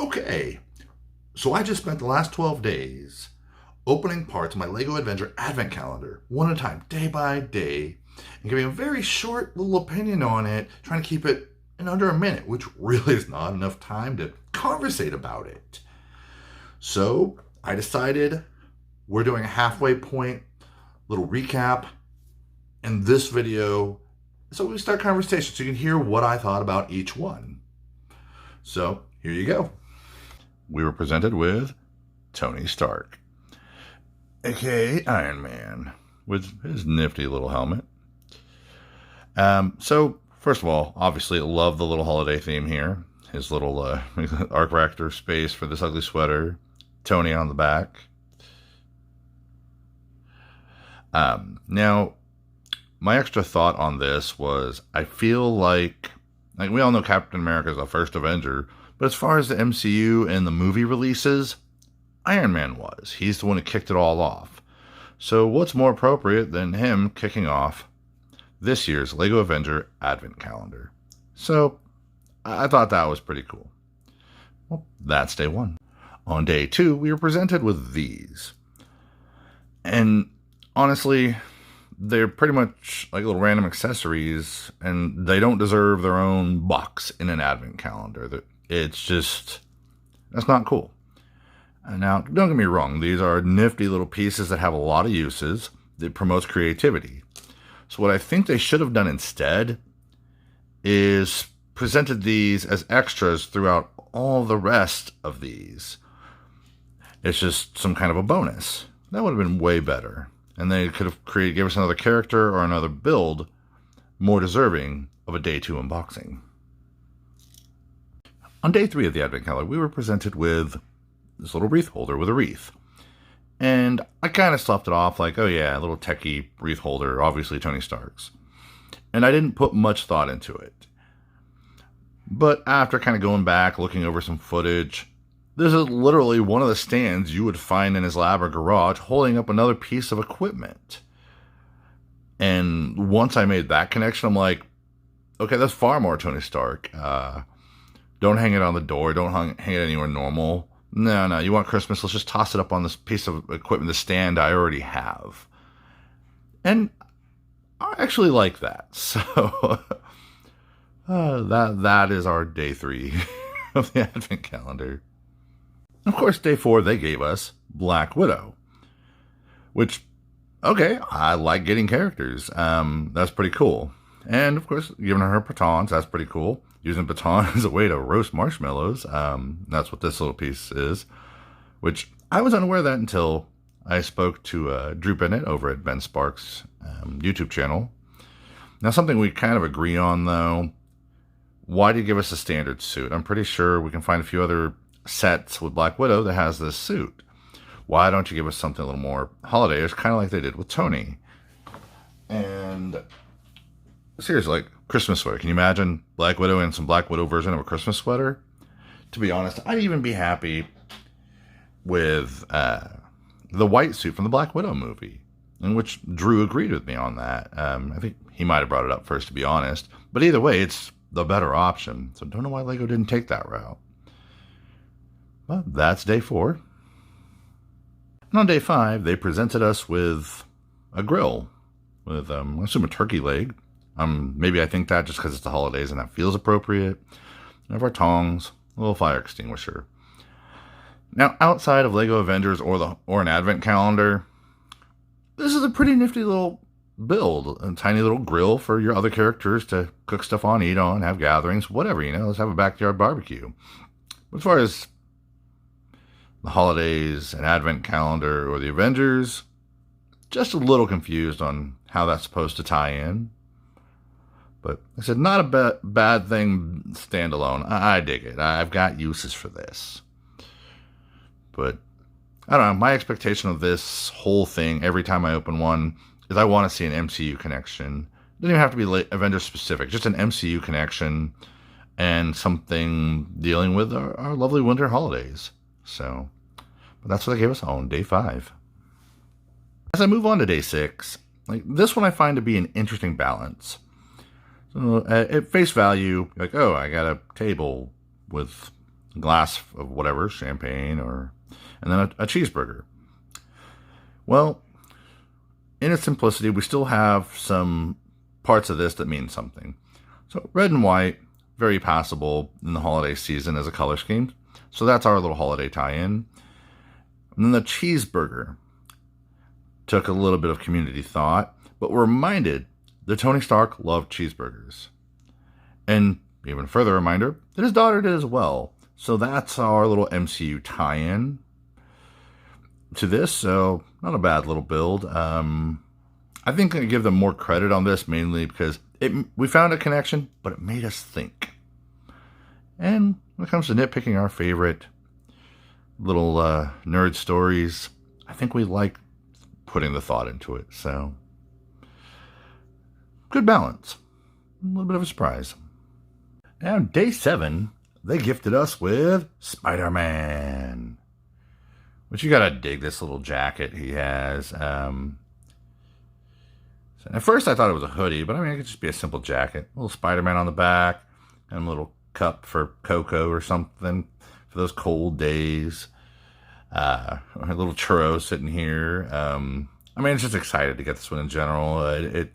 Okay, so I just spent the last 12 days opening parts of my Lego Avenger Advent Calendar, one at a time, day by day, and giving a very short little opinion on it, trying to keep it in under a minute, which really is not enough time to conversate about it. So I decided we're doing a halfway point, little recap, in this video, so we start conversation so you can hear what I thought about each one. So here you go. We were presented with Tony Stark, aka Iron Man, with his nifty little helmet. So first of all, obviously love the little holiday theme here. His little arc reactor space for this ugly sweater, Tony on the back. Now, my extra thought on this was, I feel like we all know Captain America is the first Avenger, but as far as the MCU and the movie releases, Iron Man was. He's the one who kicked it all off. So what's more appropriate than him kicking off this year's Lego Avenger Advent Calendar? So I thought that was pretty cool. Well, that's day one. On day two, we were presented with these. And honestly, they're pretty much like little random accessories, and they don't deserve their own box in an advent calendar. It's just, that's not cool. And now, don't get me wrong, these are nifty little pieces that have a lot of uses. It promotes creativity. So what I think they should have done instead is presented these as extras throughout all the rest of these. It's just some kind of a bonus. That would have been way better. And they could have gave us another character or another build more deserving of a day two unboxing. On day three of the Advent Calendar, we were presented with this little wreath holder with a wreath. And I kind of sloughed it off like, oh yeah, a little techie wreath holder, obviously Tony Stark's. And I didn't put much thought into it. But after kind of going back, looking over some footage, this is literally one of the stands you would find in his lab or garage holding up another piece of equipment. And once I made that connection, I'm like, okay, that's far more Tony Stark. Don't hang it on the door. Don't hang it anywhere normal. No, you want Christmas? Let's just toss it up on this piece of equipment, the stand I already have. And I actually like that. So that is our day three of the Advent Calendar. Of course, day four, they gave us Black Widow, which, okay, I like getting characters. That's pretty cool. And, of course, giving her batons, that's pretty cool. Using baton as a way to roast marshmallows. That's what this little piece is, which I was unaware of that until I spoke to Drew Bennett over at Ben Sparks' YouTube channel. Now, something we kind of agree on, though, why do you give us a standard suit? I'm pretty sure we can find a few other sets with Black Widow that has this suit. Why don't you give us something a little more holiday-ish, kind of like they did with Tony? And seriously, like Christmas sweater. Can you imagine Black Widow in some Black Widow version of a Christmas sweater? To be honest, I'd even be happy with the white suit from the Black Widow movie, in which Drew agreed with me on that. I think he might have brought it up first, to be honest. But either way, it's the better option. So don't know why Lego didn't take that route. Well, that's day four. And on day five, they presented us with a grill with, I assume, a turkey leg. Maybe I think that just because it's the holidays and that feels appropriate. We have our tongs, a little fire extinguisher. Now, outside of Lego Avengers or an Advent Calendar, this is a pretty nifty little build. A tiny little grill for your other characters to cook stuff on, eat on, have gatherings, whatever, let's have a backyard barbecue. But as far as the holidays, an Advent Calendar, or the Avengers, just a little confused on how that's supposed to tie in. But I said, not a bad thing standalone. I dig it. I've got uses for this. But I don't know. My expectation of this whole thing, every time I open one, is I want to see an MCU connection. It doesn't even have to be Avengers specific. Just an MCU connection and something dealing with our lovely winter holidays. So, but that's what they gave us on day five. As I move on to day six, like this one I find to be an interesting balance. So at face value, like, oh, I got a table with a glass of whatever, champagne, and then a cheeseburger. Well, in its simplicity, we still have some parts of this that mean something. So red and white, very passable in the holiday season as a color scheme. So that's our little holiday tie-in. And then the cheeseburger took a little bit of community thought, but we're reminded that Tony Stark loved cheeseburgers. And even further reminder that his daughter did as well. So that's our little MCU tie-in to this. So not a bad little build. I think I give them more credit on this mainly because we found a connection, but it made us think. And when it comes to nitpicking our favorite little nerd stories, I think we like putting the thought into it. So good balance. A little bit of a surprise. Now, day 7, they gifted us with Spider-Man. Which you gotta dig this little jacket he has. So at first I thought it was a hoodie, but I mean, it could just be a simple jacket. A little Spider-Man on the back, and a little cup for cocoa or something for those cold days. A little churro sitting here. I mean, it's just excited to get this one in general. It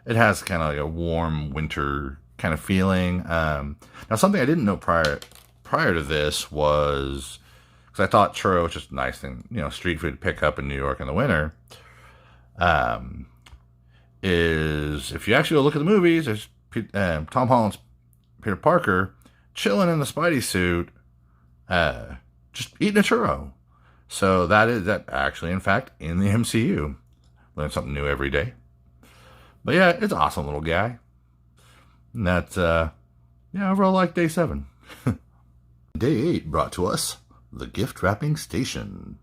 has kind of like a warm winter kind of feeling. Now, something I didn't know prior to this was, because I thought churro was just a nice thing, street food to pick up in New York in the winter. Is if you actually go look at the movies, there's Tom Holland's Peter Parker chilling in the Spidey suit, just eating a churro. So that actually, in fact, in the MCU. Learn something new every day. But yeah, it's an awesome little guy. And that's, overall like day 7. Day 8 brought to us the gift wrapping station.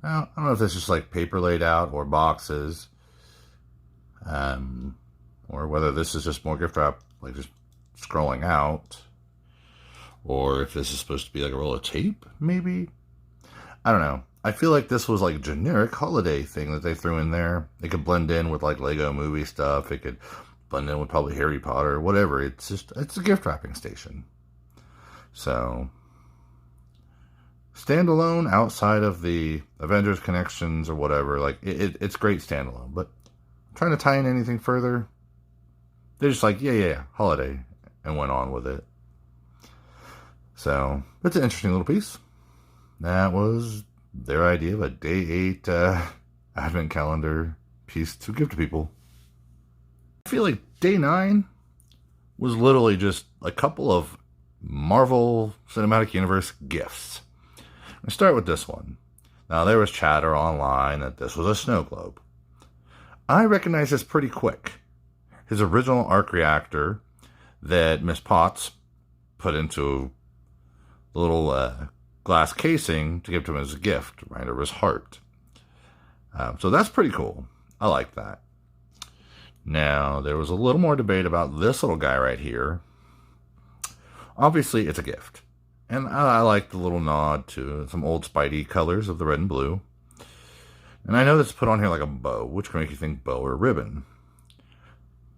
Now, I don't know if this is just like paper laid out or boxes. Or whether this is just more gift wrap, like just scrolling out. Or if this is supposed to be like a roll of tape, maybe. I don't know. I feel like this was like a generic holiday thing that they threw in there. It could blend in with like Lego movie stuff. It could blend in with probably Harry Potter, whatever. It's a gift wrapping station. So, standalone outside of the Avengers connections or whatever, like it's great standalone. But trying to tie in anything further, they're just like, yeah, holiday, and went on with it. So, it's an interesting little piece. That was their idea of a day 8 Advent Calendar piece to give to people. I feel like day 9 was literally just a couple of Marvel Cinematic Universe gifts. Let's start with this one. Now, there was chatter online that this was a snow globe. I recognize this pretty quick. His original arc reactor that Miss Potts put into the little glass casing to give to him as a gift, right, or his heart. So that's pretty cool. I like that. Now, there was a little more debate about this little guy right here. Obviously, it's a gift. And I like the little nod to some old Spidey colors of the red and blue. And I know this is put on here like a bow, which can make you think bow or ribbon.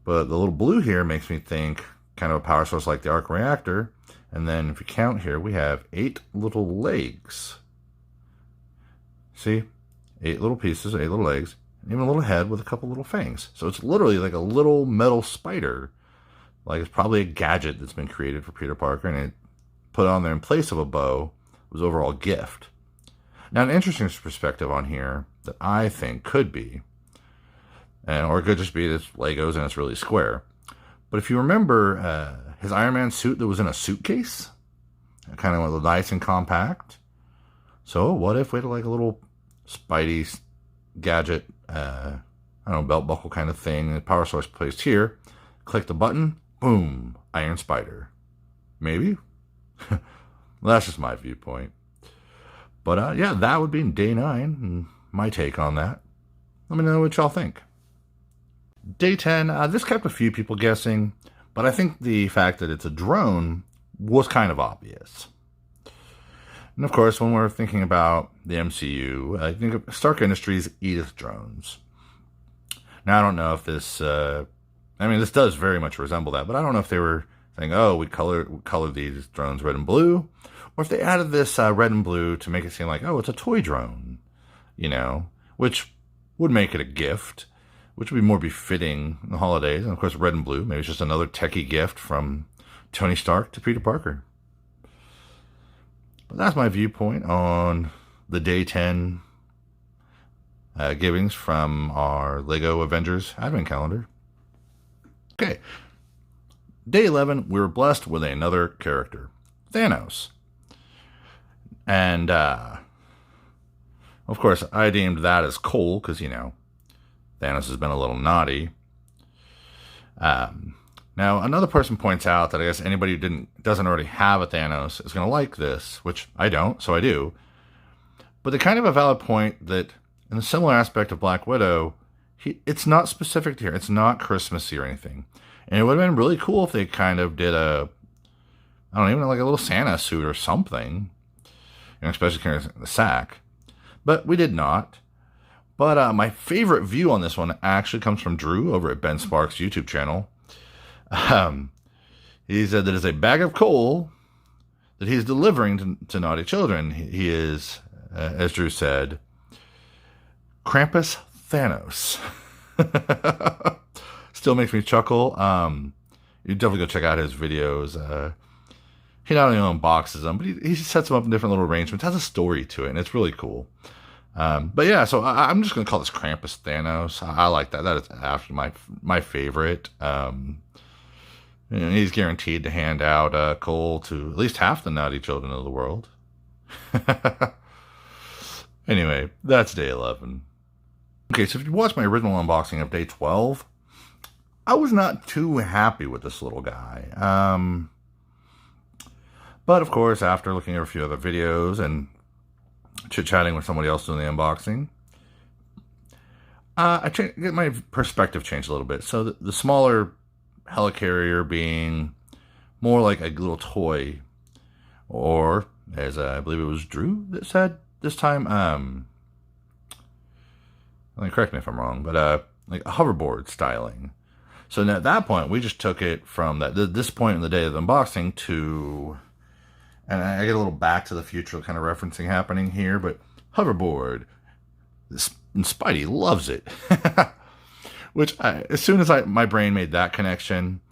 But the little blue here makes me think kind of a power source like the arc reactor. And then if you count here, we have 8 little legs. See? 8 little pieces, 8 little legs, and even a little head with a couple little fangs. So it's literally like a little metal spider. Like it's probably a gadget that's been created for Peter Parker, and it put on there in place of a bow was overall a gift. Now, an interesting perspective on here that I think could be, or it could just be this Legos and it's really square. But if you remember his Iron Man suit that was in a suitcase, kind of nice and compact. So what if we had like a little Spidey gadget, I don't know, belt buckle kind of thing, the power source placed here, click the button, boom, Iron Spider. Maybe? Well, that's just my viewpoint. But yeah, that would be day 9, and my take on that. Let me know what y'all think. Day 10, this kept a few people guessing, but I think the fact that it's a drone was kind of obvious. And of course, when we're thinking about the MCU, I think of Stark Industries' Edith drones. Now, I don't know if this, this does very much resemble that, but I don't know if they were saying, oh, we colored these drones red and blue, or if they added this red and blue to make it seem like, oh, it's a toy drone, which would make it a gift, which would be more befitting in the holidays. And of course, red and blue, maybe it's just another techie gift from Tony Stark to Peter Parker. But that's my viewpoint on the day 10 givings from our Lego Avengers Advent Calendar. Okay. Day 11, we were blessed with another character, Thanos. And, of course, I deemed that as cool because, Thanos has been a little naughty. Now, another person points out that I guess anybody who doesn't already have a Thanos is going to like this, which I don't, so I do. But they kind of a valid point that in a similar aspect of Black Widow, it's not specific to here. It's not Christmassy or anything. And it would have been really cool if they kind of did like a little Santa suit or something, especially carrying the sack. But we did not. But my favorite view on this one actually comes from Drew over at Ben Sparks' YouTube channel. He said that it's a bag of coal that he's delivering to naughty children. He is, as Drew said, Krampus Thanos. Still makes me chuckle. You definitely go check out his videos. He not only unboxes them, but he sets them up in different little arrangements. Has a story to it, and it's really cool. But yeah, so I'm just going to call this Krampus Thanos. I like that. That is actually my favorite. He's guaranteed to hand out coal to at least half the naughty children of the world. Anyway, that's day 11. Okay, so if you watched my original unboxing of day 12, I was not too happy with this little guy. But of course, after looking at a few other videos and chit-chatting with somebody else doing the unboxing, my perspective changed a little bit. So the smaller helicarrier being more like a little toy, or as I believe it was Drew that said this time, correct me if I'm wrong, but like a hoverboard styling. So at that point, we just took it from this point in the day of the unboxing to, and I get a little Back to the Future kind of referencing happening here, but hoverboard, and Spidey loves it. Which, as soon as my brain made that connection,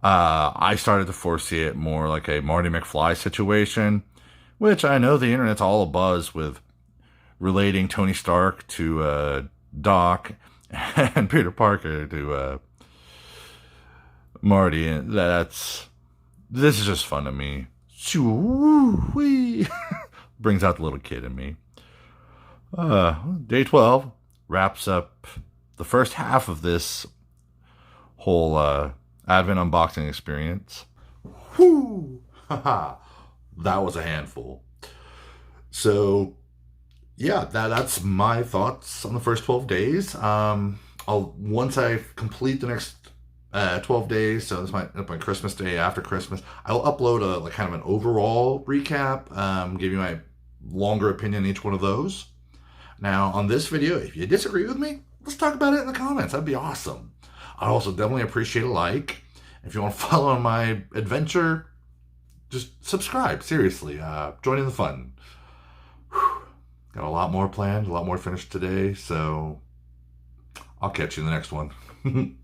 I started to foresee it more like a Marty McFly situation, which I know the internet's all abuzz with relating Tony Stark to Doc and Peter Parker to Marty, and this is just fun to me. Brings out the little kid in me. Day 12 wraps up the first half of this whole Advent unboxing experience. Whoo! That was a handful. So, yeah, that's my thoughts on the first 12 days. Once I complete the next 12 days, so this might be my Christmas day after Christmas, I'll upload a kind of an overall recap, give you my longer opinion on each one of those. Now, on this video, if you disagree with me, let's talk about it in the comments. That'd be awesome. I'd also definitely appreciate a like. If you want to follow on my adventure, just subscribe. Seriously, join in the fun. Whew. Got a lot more planned, a lot more finished today, so I'll catch you in the next one.